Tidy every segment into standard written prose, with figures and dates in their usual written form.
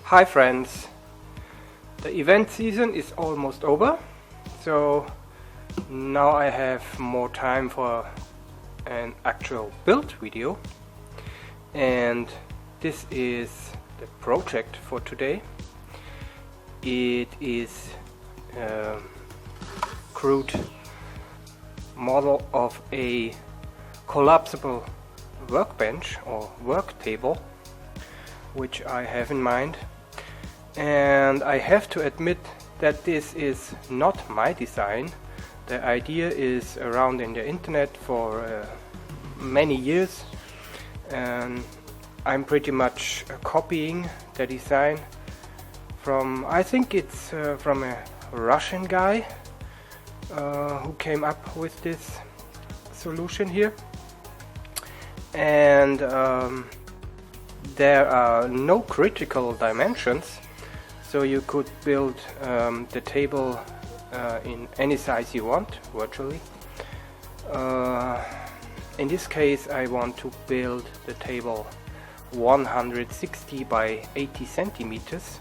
Hi friends, the event season is almost over, so now I have more time for an actual build video, and this is the project for today. It is a crude model of a collapsible workbench or work table, which I have in mind. And I have to admit that this is not my design. The idea is around in the internet for many years, and I'm pretty much copying the design from, I think it's from a Russian guy who came up with this solution here. And there are no critical dimensions, so you could build the table in any size you want, virtually. In this case I want to build the table 160 by 80 centimeters.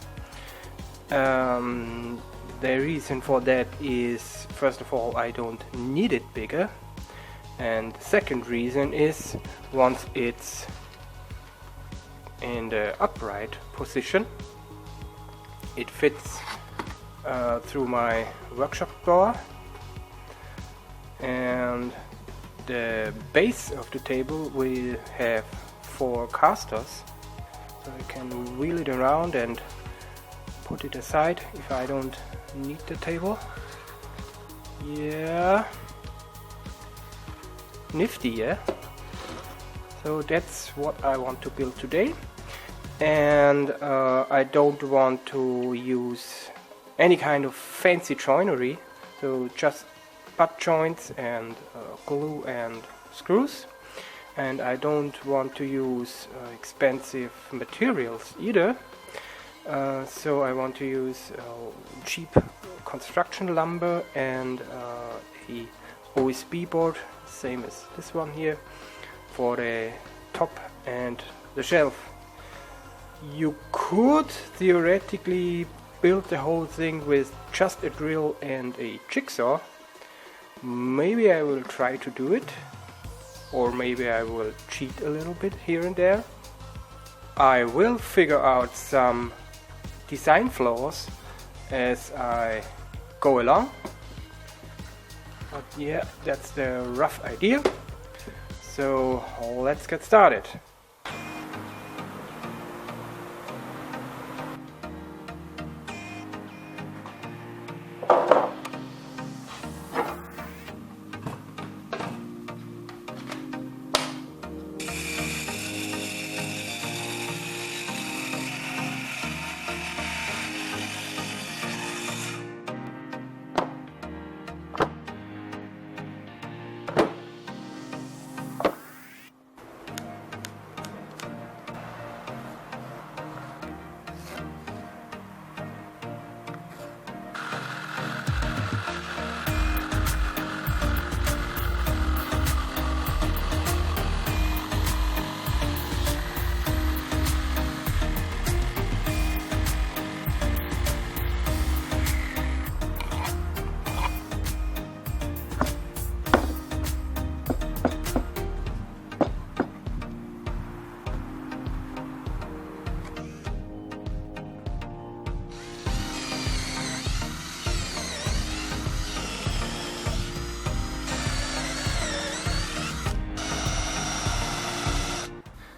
The reason for that is, first of all, I don't need it bigger, and the second reason is, once it's in the upright position, it fits through my workshop door, and the base of the table will have 4 casters, so I can wheel it around and put it aside if I don't need the table. Yeah, nifty, yeah? So that's what I want to build today. And I don't want to use any kind of fancy joinery, so just butt joints and glue and screws. And I don't want to use expensive materials either, so I want to use cheap construction lumber and a OSB board, same as this one here, for the top and the shelf. You could theoretically build the whole thing with just a drill and a jigsaw. Maybe I will try to do it, or maybe I will cheat a little bit here and there. I will figure out some design flaws as I go along, but yeah, that's the rough idea. So let's get started.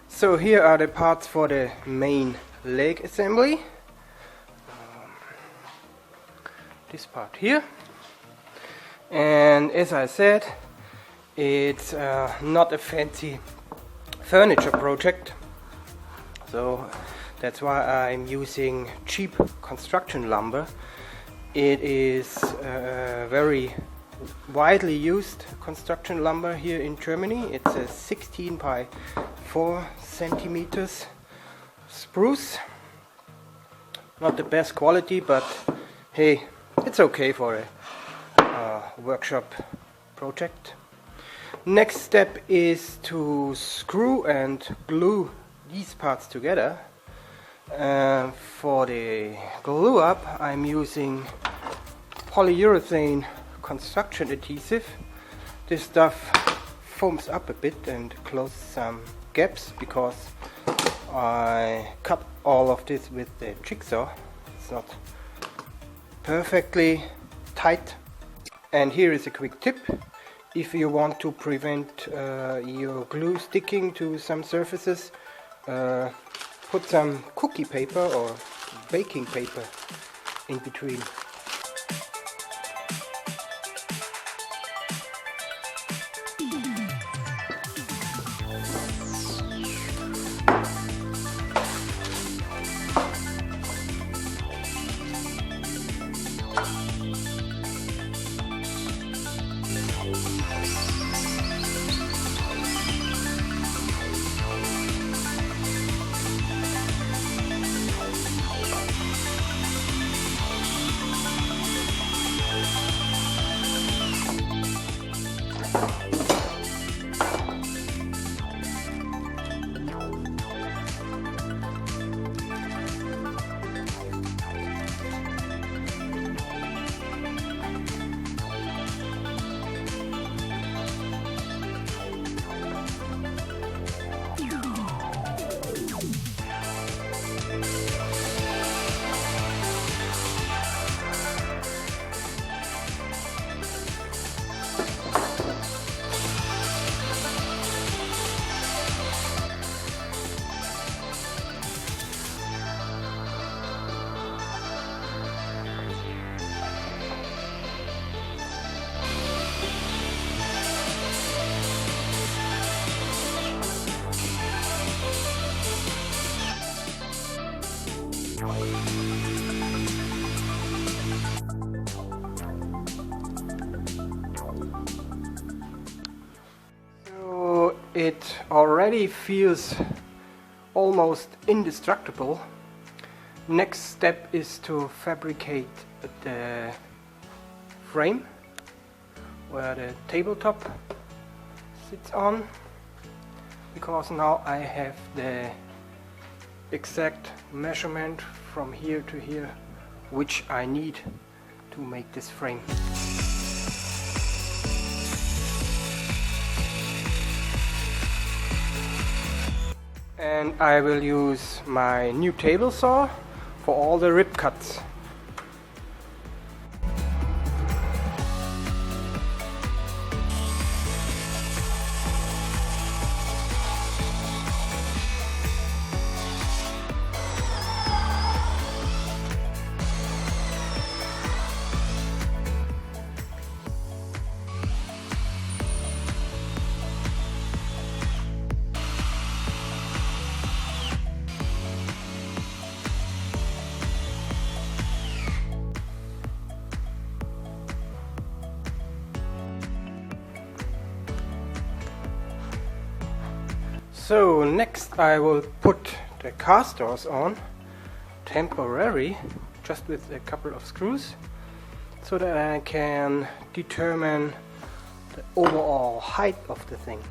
So here are the parts for the main leg assembly. This part here. And as I said, it's not a fancy furniture project. So that's why I'm using cheap construction lumber. It is very widely used construction lumber here in Germany. It's a 16 by 4 centimeters spruce. Not the best quality, but hey, it's okay for a workshop project. Next step is to screw and glue these parts together. For the glue up, I'm using polyurethane construction adhesive. This stuff foams up a bit and closes some gaps because I cut all of this with the jigsaw. It's not perfectly tight. And here is a quick tip. If you want to prevent your glue sticking to some surfaces, put some cookie paper or baking paper in between. So it already feels almost indestructible. Next step is to fabricate the frame where the tabletop sits on, because now I have the exact measurement from here to here which I need to make this frame. And I will use my new table saw for all the rip cuts. So next I will put the casters on, temporary, just with a couple of screws, so that I can determine the overall height of the thing.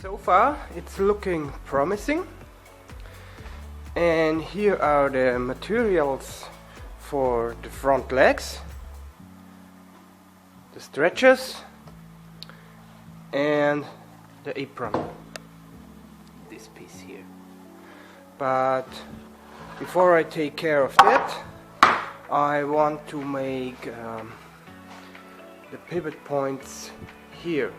So far it's looking promising, and here are the materials for the front legs, the stretchers and the apron, this piece here. But before I take care of that, I want to make the pivot points here.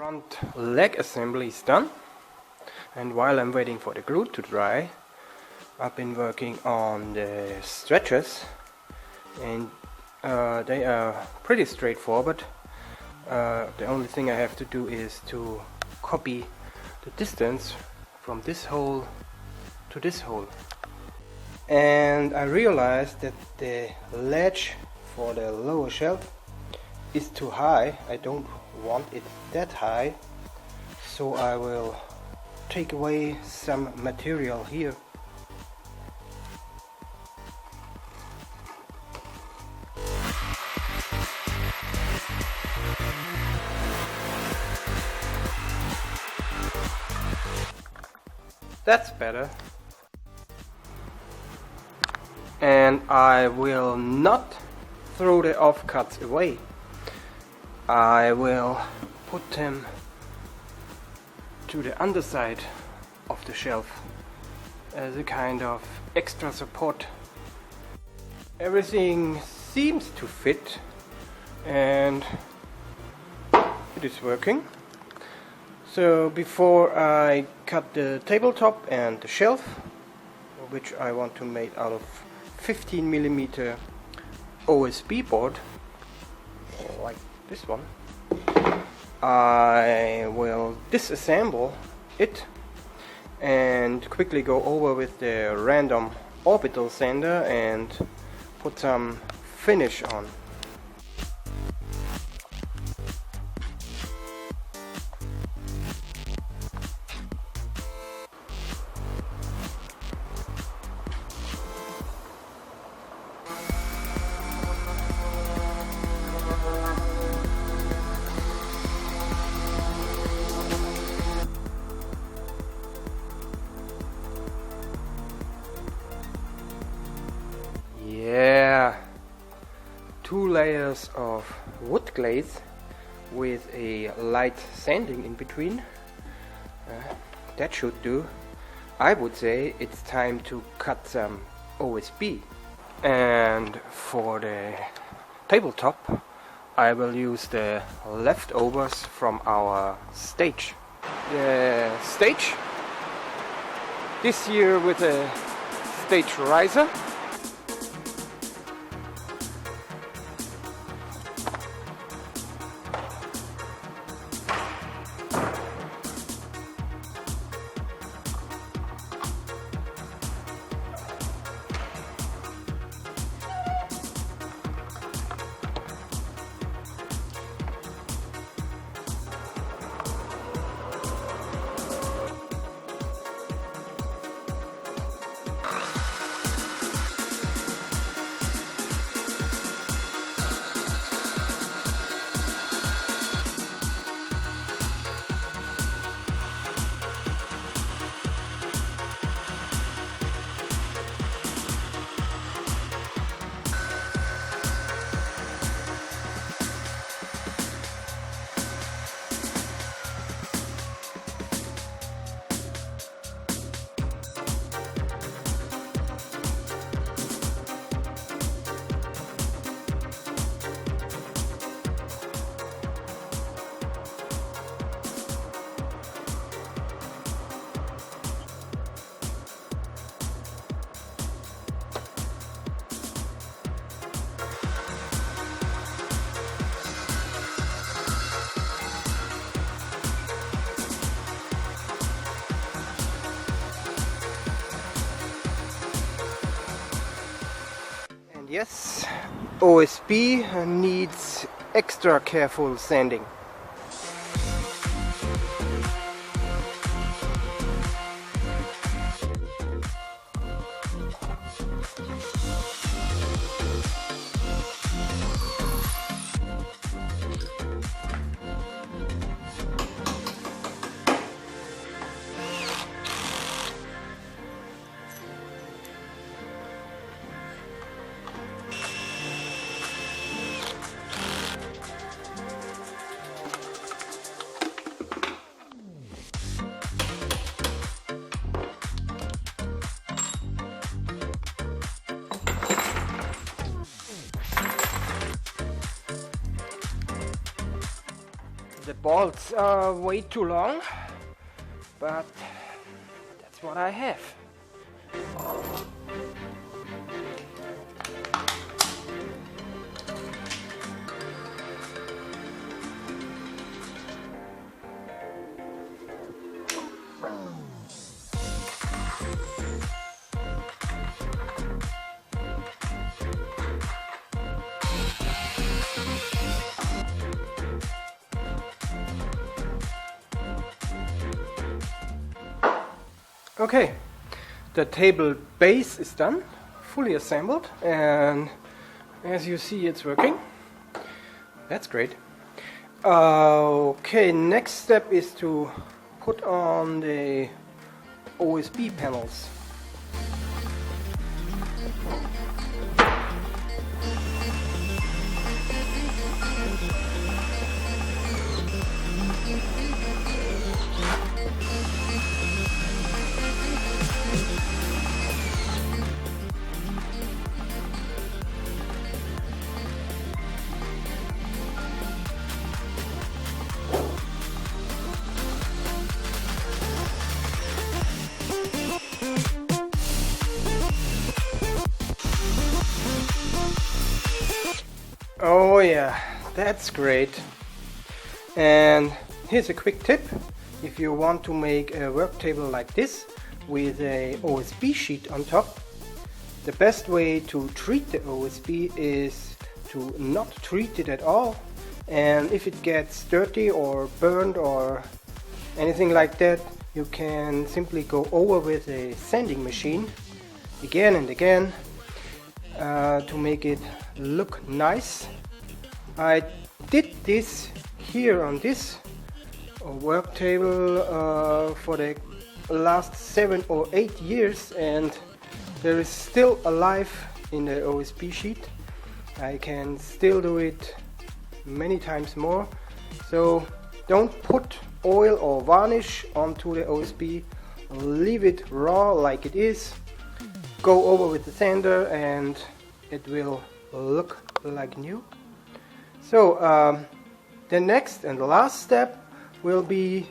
Front leg assembly is done, and while I'm waiting for the glue to dry, I've been working on the stretchers, and they are pretty straightforward. The only thing I have to do is to copy the distance from this hole to this hole. And I realized that the ledge for the lower shelf is too high. I don't want it that high, so I will take away some material here. That's better. And I will not throw the offcuts away. I will put them to the underside of the shelf as a kind of extra support. Everything seems to fit, and it is working. So before I cut the tabletop and the shelf, which I want to make out of 15mm OSB board, like this one, I will disassemble it and quickly go over with the random orbital sander and put some finish on. Yeah, 2 layers of wood glaze with a light sanding in between. That should do. I would say it's time to cut some OSB. And for the tabletop, I will use the leftovers from our stage. The stage, this year with a stage riser. Yes, OSB needs extra careful sanding. The bolts are way too long, but that's what I have. Okay, the table base is done, fully assembled, and as you see it's working. That's great. Okay, next step is to put on the OSB panels. Oh yeah, that's great. And here's a quick tip. If you want to make a work table like this with a OSB sheet on top, the best way to treat the OSB is to not treat it at all. And if it gets dirty or burned or anything like that, you can simply go over with a sanding machine again and again to make it look nice. I did this here on this work table for the last 7 or 8 years, and there is still a life in the OSB sheet. I can still do it many times more. So don't put oil or varnish onto the OSB, leave it raw like it is, go over with the sander and it will look like new. So the next and the last step will be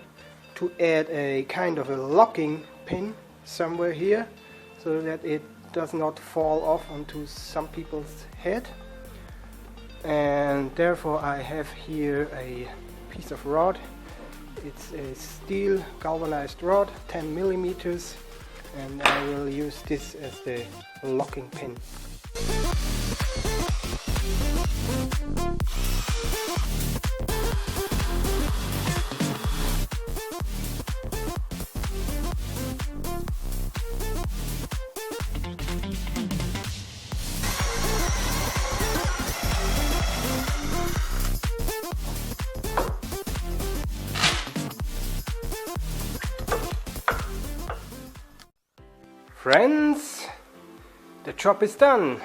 to add a kind of a locking pin somewhere here so that it does not fall off onto some people's head. And therefore I have here a piece of rod. It's a steel galvanized rod, 10 millimeters, and I will use this as the locking pin. Friends, the job is done.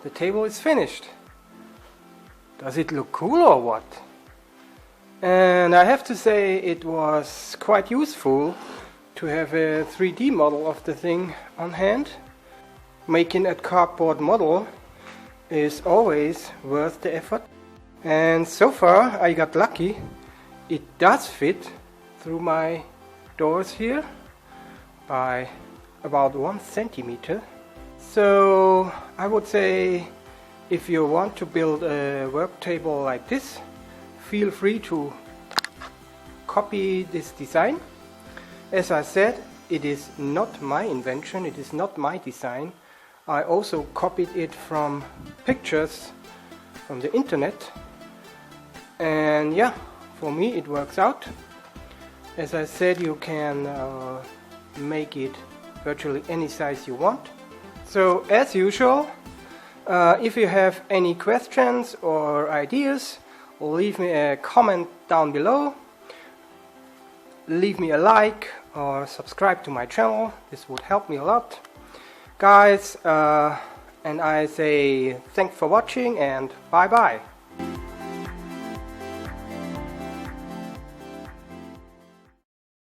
The table is finished. Does it look cool or what? And I have to say it was quite useful to have a 3D model of the thing on hand. Making a cardboard model is always worth the effort. And so far I got lucky. It does fit through my doors here by about 1 centimeter. So I would say if you want to build a work table like this, feel free to copy this design. As I said, it is not my invention, it is not my design. I also copied it from pictures from the internet, and yeah, for me it works out. As I said, you can make it virtually any size you want. So as usual, if you have any questions or ideas, leave me a comment down below. Leave me a like or subscribe to my channel. This would help me a lot. Guys, and I say thanks for watching and bye bye.